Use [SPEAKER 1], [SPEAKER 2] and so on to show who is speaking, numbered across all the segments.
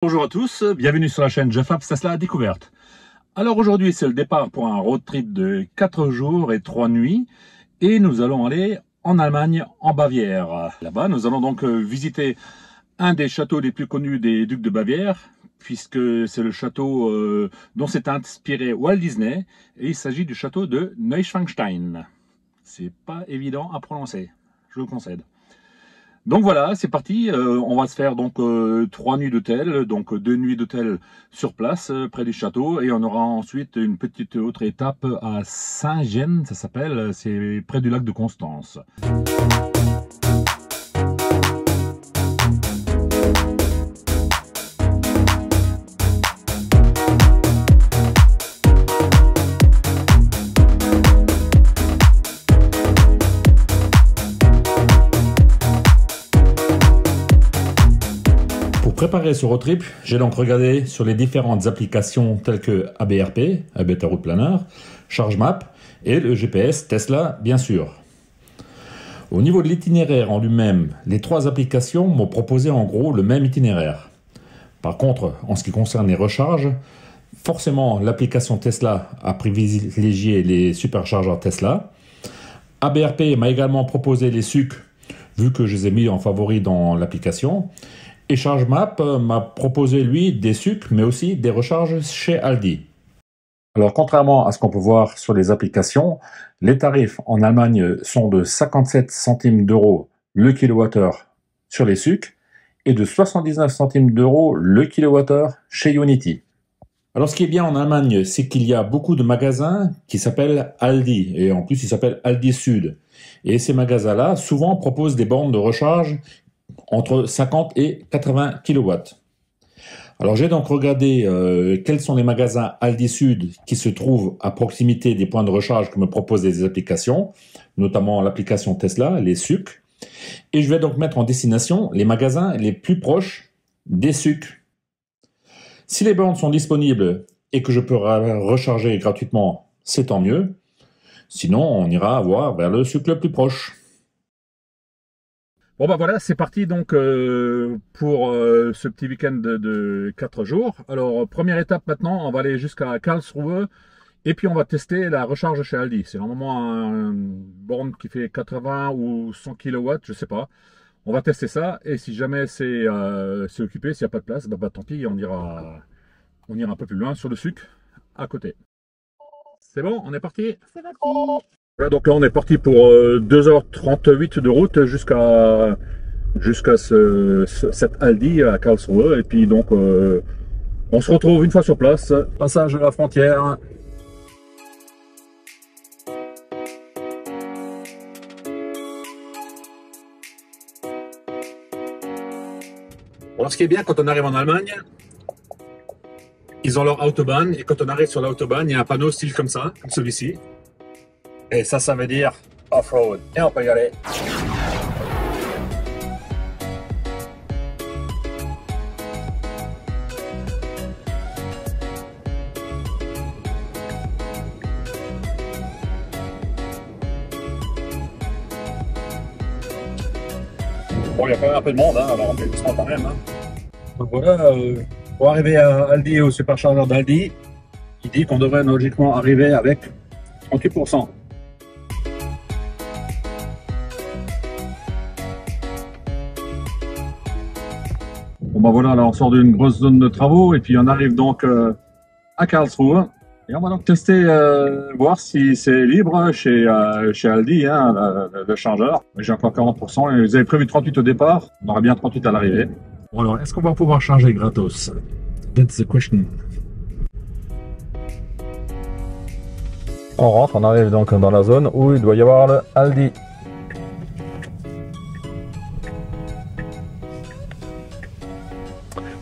[SPEAKER 1] Bonjour à tous, bienvenue sur la chaîne Jeffapps Tesla Découverte. Alors aujourd'hui c'est le départ pour un road trip de 4 jours et 3 nuits et nous allons aller en Allemagne, en Bavière. Là-bas nous allons donc visiter un des châteaux les plus connus des ducs de Bavière puisque c'est le château dont s'est inspiré Walt Disney et il s'agit du château de Neuschwanstein. C'est pas évident à prononcer, je vous concède. Donc voilà, c'est parti. On va se faire donc 3 nuits d'hôtel, donc 2 nuits d'hôtel sur place près du château, et on aura ensuite une petite autre étape à Saint-Gène, ça s'appelle, c'est près du lac de Constance. Pour préparer ce road trip, j'ai donc regardé sur les différentes applications telles que ABRP, A Better Route Planner, ChargeMap et le GPS Tesla, bien sûr. Au niveau de l'itinéraire en lui-même, les 3 applications m'ont proposé en gros le même itinéraire. Par contre, en ce qui concerne les recharges, forcément l'application Tesla a privilégié les superchargeurs Tesla. ABRP m'a également proposé les SUC, vu que je les ai mis en favori dans l'application. Et ChargeMap m'a proposé, lui, des SUC, mais aussi des recharges chez Aldi. Alors, contrairement à ce qu'on peut voir sur les applications, les tarifs en Allemagne sont de 57 centimes d'euros le kilowattheure sur les SUC et de 79 centimes d'euros le kilowattheure chez Unity. Alors, ce qui est bien en Allemagne, c'est qu'il y a beaucoup de magasins qui s'appellent Aldi, et en plus, ils s'appellent Aldi Sud. Et ces magasins-là, souvent, proposent des bornes de recharge entre 50 et 80 kW. Alors j'ai donc regardé quels sont les magasins Aldi Sud qui se trouvent à proximité des points de recharge que me proposent les applications, notamment l'application Tesla, les SUC, et je vais donc mettre en destination les magasins les plus proches des SUC. Si les bornes sont disponibles et que je peux recharger gratuitement, c'est tant mieux. Sinon, on ira voir vers le SUC le plus proche. Bon bah voilà, c'est parti donc pour ce petit week-end de 4 jours. Alors première étape maintenant, on va aller jusqu'à Karlsruhe et puis on va tester la recharge chez Aldi. C'est normalement une borne qui fait 80 ou 100 kW, je sais pas. On va tester ça et si jamais c'est occupé, s'il n'y a pas de place, bah tant pis, on ira un peu plus loin sur le SUC à côté. C'est bon, on est parti?
[SPEAKER 2] C'est parti.
[SPEAKER 1] Voilà, donc là on est parti pour 2h38 de route jusqu'à cette Aldi à Karlsruhe. Et puis donc on se retrouve une fois sur place, passage de la frontière. Bon, ce qui est bien quand on arrive en Allemagne, ils ont leur autobahn et quand on arrive sur l'autobahn, il y a un panneau style comme ça, comme celui-ci. Et ça veut dire off-road. Et on peut y aller. Bon, il y a quand même un peu de monde, hein, alors on fait doucement quand même. Hein. Donc voilà, pour arriver à Aldi, au superchargeur d'Aldi, il dit qu'on devrait logiquement arriver avec 38%. Bon bah voilà, là on sort d'une grosse zone de travaux et puis on arrive donc à Karlsruhe et on va donc tester, voir si c'est libre chez Aldi, hein, le chargeur. J'ai encore 40%, ils avaient prévu 38 au départ, on aura bien 38 à l'arrivée. Bon alors, est-ce qu'on va pouvoir charger gratos? That's the question. On rentre, on arrive donc dans la zone où il doit y avoir le Aldi.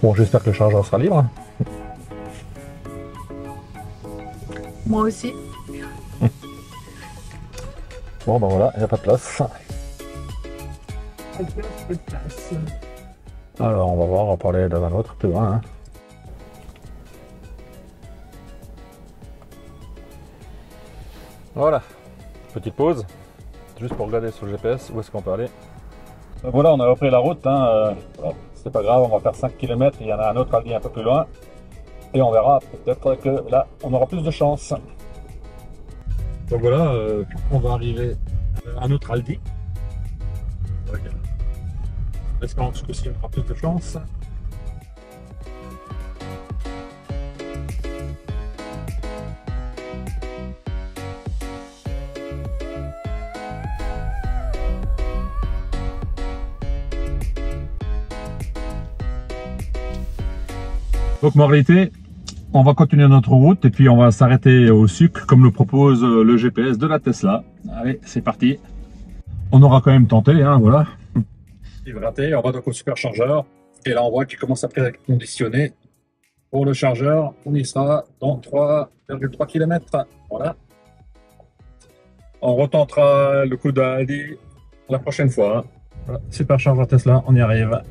[SPEAKER 1] Bon, j'espère que le chargeur sera libre.
[SPEAKER 2] Moi aussi.
[SPEAKER 1] Bon, ben voilà, il n'y a pas de place. Alors, on va voir, on va parler d'un autre plus loin. Hein. Voilà, petite pause, juste pour regarder sur le GPS où est-ce qu'on peut aller. Voilà, on a repris la route. Hein, c'est pas grave, on va faire 5 km, il y en a un autre Aldi un peu plus loin. Et on verra, peut-être que là, on aura plus de chance. Donc voilà, on va arriver à un autre Aldi. Espérons que ce coup-ci, on aura plus de chance. Donc en réalité, on va continuer notre route et puis on va s'arrêter au sucre comme le propose le GPS de la Tesla. Allez, c'est parti. On aura quand même tenté, hein, voilà. Hydraté, on va donc au superchargeur et là on voit qu'il commence à préconditionner pour le chargeur. On y sera dans 3,3 km. Voilà. On retentera le coup d'Aldi la prochaine fois. Voilà. Superchargeur Tesla, on y arrive.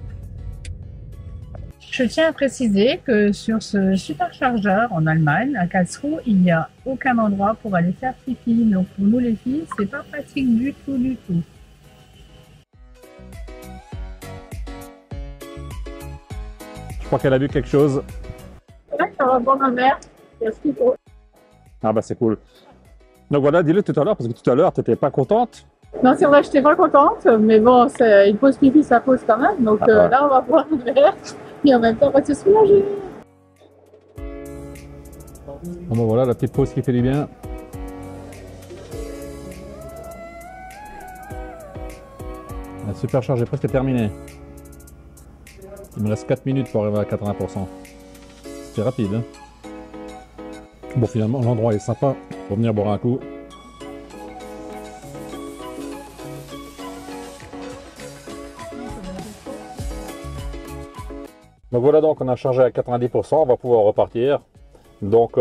[SPEAKER 2] Je tiens à préciser que sur ce superchargeur en Allemagne, à Karlsruhe, il n'y a aucun endroit pour aller faire pipi. Donc pour nous les filles, c'est pas pratique du tout, du tout.
[SPEAKER 1] Je crois qu'elle a vu quelque chose.
[SPEAKER 2] Ouais, ça va voir ma mère. Il y a ce qu'il faut.
[SPEAKER 1] Ah bah c'est cool. Donc voilà, dis-le tout à l'heure, parce que tout à l'heure, tu n'étais pas contente.
[SPEAKER 2] Non, c'est vrai, je n'étais pas contente, mais bon, une pause pipi, ça pose quand même. Donc
[SPEAKER 1] ouais.
[SPEAKER 2] là, on va voir ma mère. Et en même temps, on va se soulager.
[SPEAKER 1] Bon bah voilà, la petite pause qui fait du bien. La supercharge est presque terminée. Il me reste 4 minutes pour arriver à 80%. C'était rapide. Hein. Bon, finalement, l'endroit est sympa pour venir boire un coup. Donc voilà, donc on a chargé à 90%, on va pouvoir repartir. Donc pour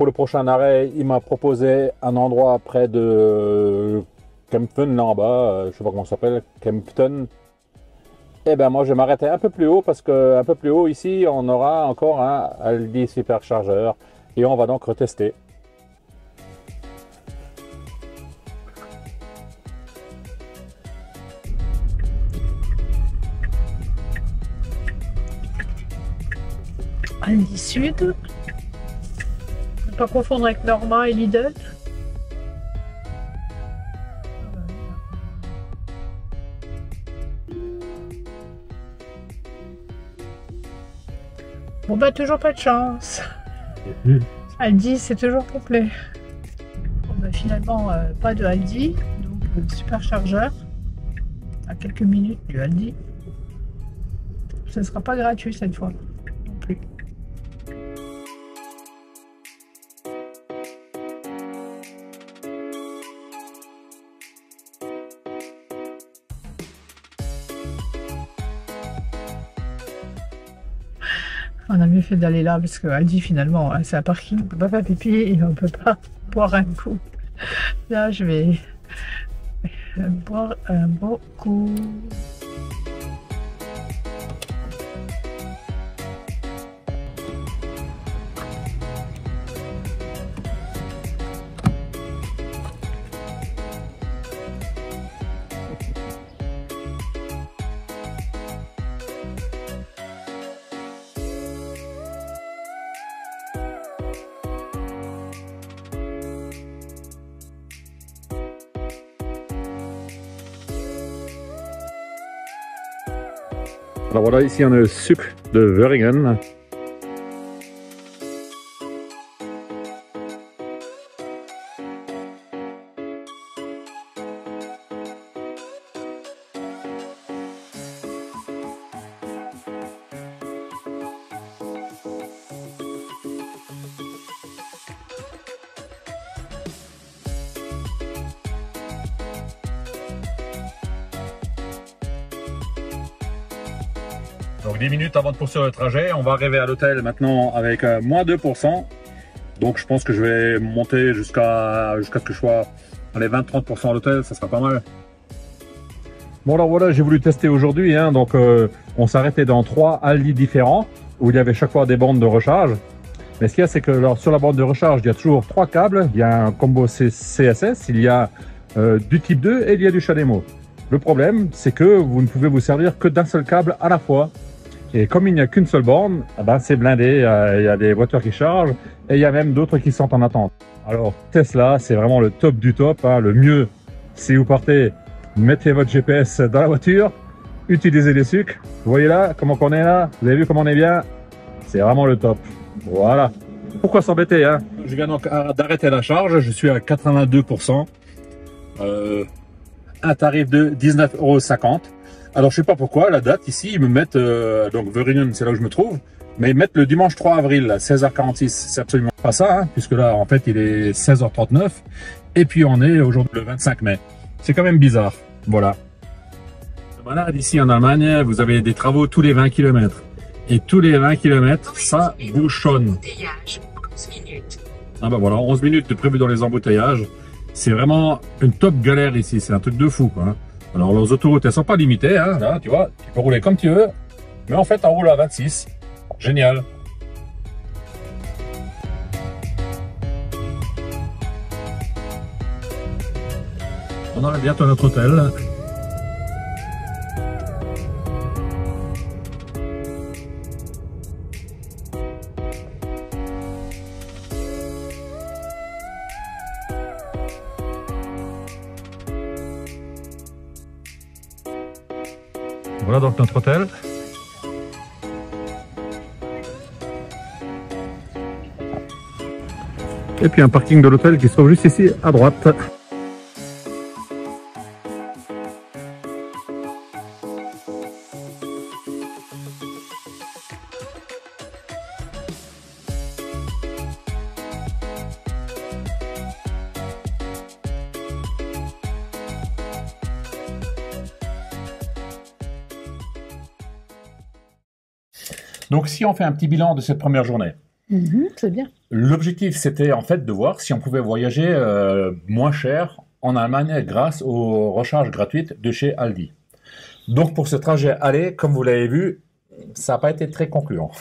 [SPEAKER 1] le prochain arrêt, il m'a proposé un endroit près de Kempten, là en bas, je sais pas comment ça s'appelle, Kempten. Et ben moi je vais m'arrêter un peu plus haut parce que un peu plus haut ici on aura encore un Aldi superchargeur et on va donc retester.
[SPEAKER 2] Aldi Sud. Ne pas confondre avec Norma et Lidl. Bon bah toujours pas de chance. Aldi c'est toujours complet. Bon, bah, finalement pas de Aldi, donc superchargeur à quelques minutes du Aldi. Ce ne sera pas gratuit cette fois non plus. On a mieux fait d'aller là parce que Aldi finalement c'est un parking, on peut pas faire pipi et on peut pas boire un coup. Là je vais boire un beau coup.
[SPEAKER 1] Alors voilà, ici on a le sucre de Wöhringen. Donc 10 minutes avant de poursuivre le trajet, on va arriver à l'hôtel maintenant avec moins 2%. Donc je pense que je vais monter jusqu'à ce que je sois les 20-30% à l'hôtel, ça sera pas mal. Bon alors voilà, j'ai voulu tester aujourd'hui, hein, donc on s'arrêtait dans 3 Aldi différents où il y avait chaque fois des bandes de recharge. Mais ce qu'il y a, c'est que alors, sur la bande de recharge, il y a toujours 3 câbles, il y a un combo CSS, il y a du type 2 et il y a du HDMI. Le problème, c'est que vous ne pouvez vous servir que d'un seul câble à la fois. Et comme il n'y a qu'une seule borne, eh ben c'est blindé, il y a des voitures qui chargent et il y a même d'autres qui sont en attente. Alors Tesla, c'est vraiment le top du top, hein. Le mieux, si vous partez, mettez votre GPS dans la voiture, utilisez les sucres. Vous voyez là, comment on est là? Vous avez vu comment on est bien? C'est vraiment le top. Voilà. Pourquoi s'embêter, hein? Je viens donc d'arrêter la charge, je suis à 82%. Un tarif de 19,50 €. Alors je sais pas pourquoi, la date ici, ils me mettent, donc Veringen, c'est là où je me trouve, mais ils mettent le dimanche 3 avril, à 16h46. C'est absolument pas ça, hein, puisque là, en fait, il est 16h39, et puis on est aujourd'hui le 25 mai. C'est quand même bizarre, voilà. Voilà, ici en Allemagne, vous avez des travaux tous les 20 km. Et tous les 20 km, ça bouchonne. Ah bah voilà, 11 minutes de prévu dans les embouteillages. C'est vraiment une top galère ici, c'est un truc de fou, quoi. Alors les autoroutes, elles sont pas limitées, hein, là, tu vois, tu peux rouler comme tu veux, mais en fait, on roule à 26. Génial. On arrive bientôt à notre hôtel. Voilà donc notre hôtel. Et puis un parking de l'hôtel qui se trouve juste ici à droite. Donc si on fait un petit bilan de cette première journée.
[SPEAKER 2] C'est bien.
[SPEAKER 1] L'objectif, c'était en fait de voir si on pouvait voyager moins cher en Allemagne grâce aux recharges gratuites de chez Aldi. Donc pour ce trajet aller, comme vous l'avez vu, ça n'a pas été très concluant.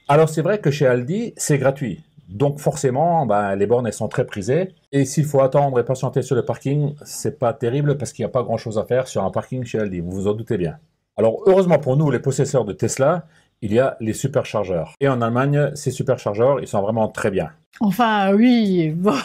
[SPEAKER 1] Alors c'est vrai que chez Aldi, c'est gratuit. Donc forcément, les bornes elles sont très prisées. Et s'il faut attendre et patienter sur le parking, c'est pas terrible parce qu'il n'y a pas grand-chose à faire sur un parking chez Aldi, vous vous en doutez bien. Alors heureusement pour nous, les possesseurs de Tesla, il y a les superchargeurs. Et en Allemagne, ces superchargeurs, ils sont vraiment très bien.
[SPEAKER 2] Enfin, oui, bon,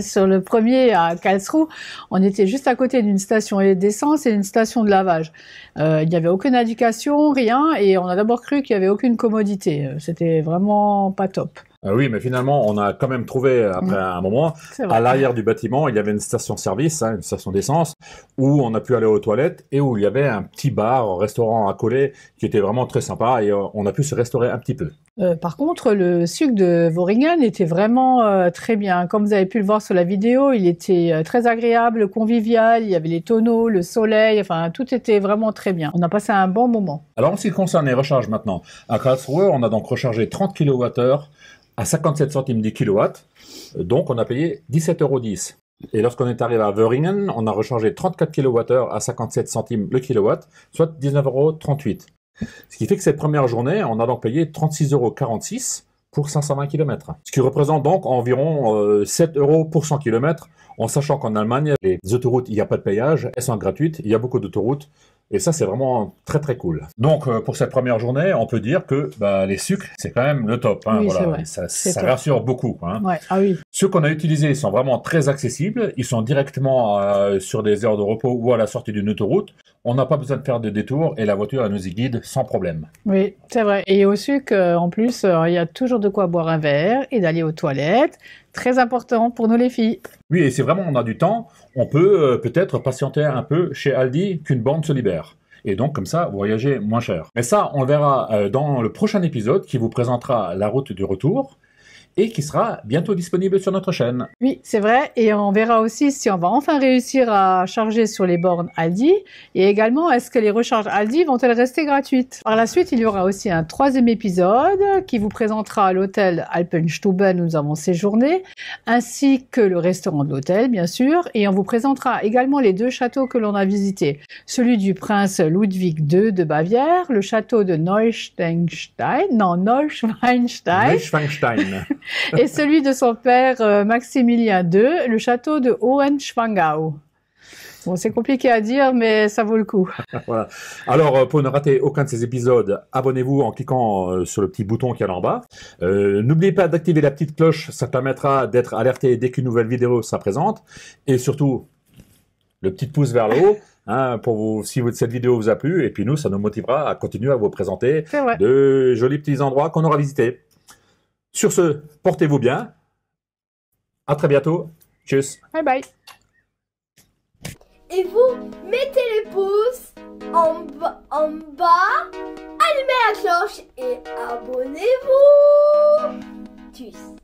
[SPEAKER 2] sur le premier à Karlsruhe, on était juste à côté d'une station d'essence et une station de lavage. Il n'y avait aucune indication, rien, et on a d'abord cru qu'il n'y avait aucune commodité. C'était vraiment pas top.
[SPEAKER 1] Oui, mais finalement, on a quand même trouvé, après un moment, à l'arrière du bâtiment, il y avait une station-service, une station d'essence, où on a pu aller aux toilettes et où il y avait un petit bar, un restaurant accolé, qui était vraiment très sympa et on a pu se restaurer un petit peu.
[SPEAKER 2] Par contre, le sucre de Veringen était vraiment très bien. Comme vous avez pu le voir sur la vidéo, il était très agréable, convivial, il y avait les tonneaux, le soleil, enfin tout était vraiment très bien. On a passé un bon moment.
[SPEAKER 1] Alors en ce qui concerne les recharges maintenant, à Karlsruhe, on a donc rechargé 30 kWh à 57 centimes du kilowatt, donc on a payé 17,10 €. Et lorsqu'on est arrivé à Veringen, on a rechargé 34 kWh à 57 centimes le kilowatt, soit 19,38 €. Ce qui fait que cette première journée, on a donc payé 36,46 € pour 520 km. Ce qui représente donc environ 7 € pour 100 km, en sachant qu'en Allemagne, les autoroutes, il n'y a pas de payage, elles sont gratuites, il y a beaucoup d'autoroutes, et ça c'est vraiment très très cool. Donc pour cette première journée, on peut dire que les sucres, c'est quand même le top. Hein,
[SPEAKER 2] oui,
[SPEAKER 1] voilà. Ça rassure beaucoup. Hein.
[SPEAKER 2] Ouais. Ah oui.
[SPEAKER 1] Ceux qu'on a utilisés sont vraiment très accessibles, ils sont directement sur des heures de repos ou à la sortie d'une autoroute. On n'a pas besoin de faire de détour et la voiture elle nous y guide sans problème.
[SPEAKER 2] Oui, c'est vrai. Et au sucre, en plus, il y a toujours de quoi boire un verre et d'aller aux toilettes. Très important pour nous les filles.
[SPEAKER 1] Oui, et c'est vraiment, on a du temps, on peut peut-être patienter un peu chez Aldi qu'une borne se libère. Et donc, comme ça, voyager moins cher. Mais ça, on le verra dans le prochain épisode qui vous présentera la route du retour et qui sera bientôt disponible sur notre chaîne.
[SPEAKER 2] Oui, c'est vrai. Et on verra aussi si on va enfin réussir à charger sur les bornes Aldi. Et également, est-ce que les recharges Aldi vont-elles rester gratuites? Par la suite, il y aura aussi un troisième épisode qui vous présentera l'hôtel Alpenstuben où nous avons séjourné, ainsi que le restaurant de l'hôtel, bien sûr. Et on vous présentera également les deux châteaux que l'on a visités. Celui du prince Ludwig II de Bavière, le château de Neuschwanstein, et celui de son père Maximilien II, le château de Hohenschwangau. Bon, c'est compliqué à dire, mais ça vaut le coup.
[SPEAKER 1] Voilà. Alors, pour ne rater aucun de ces épisodes, abonnez-vous en cliquant sur le petit bouton qui est là en bas. N'oubliez pas d'activer la petite cloche, ça permettra d'être alerté dès qu'une nouvelle vidéo sera présente. Et surtout, le petit pouce vers le haut, hein, pour vous, si cette vidéo vous a plu. Et puis nous, ça nous motivera à continuer à vous présenter de jolis petits endroits qu'on aura visités. Sur ce, portez-vous bien. À très bientôt. Tchuss.
[SPEAKER 2] Bye bye.
[SPEAKER 3] Et vous, mettez les pouces en bas, allumez la cloche et abonnez-vous. Tchuss.